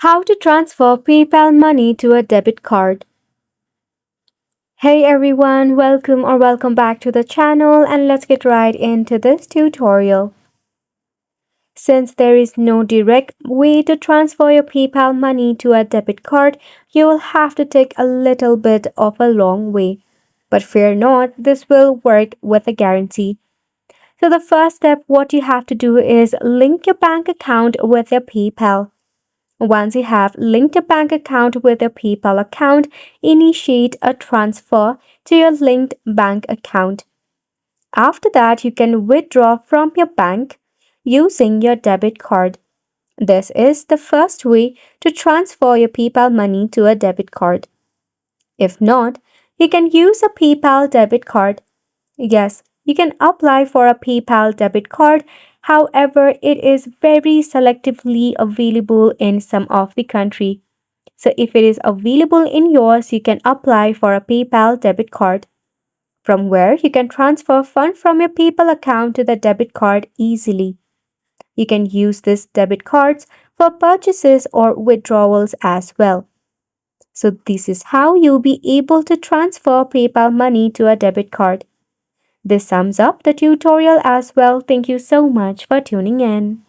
How to transfer PayPal money to a debit card. Hey everyone, welcome back to the channel and let's get right into this tutorial. Since there is no direct way to transfer your PayPal money to a debit card, you will have to take a little bit of a long way. But fear not, this will work with a guarantee. So the first step, what you have to do is link your bank account with your PayPal. Once you have linked a bank account with your PayPal account, initiate a transfer to your linked bank account. After that, you can withdraw from your bank using your debit card. This is the first way to transfer your PayPal money to a debit card. If not, you can use a PayPal debit card. Yes, you can apply for a PayPal debit card. However, it is very selectively available in some of the country. So if it is available in yours, you can apply for a PayPal debit card, from where you can transfer funds from your PayPal account to the debit card easily. You can use these debit cards for purchases or withdrawals as well. So this is how you'll be able to transfer PayPal money to a debit card. This sums up the tutorial as well. Thank you so much for tuning in.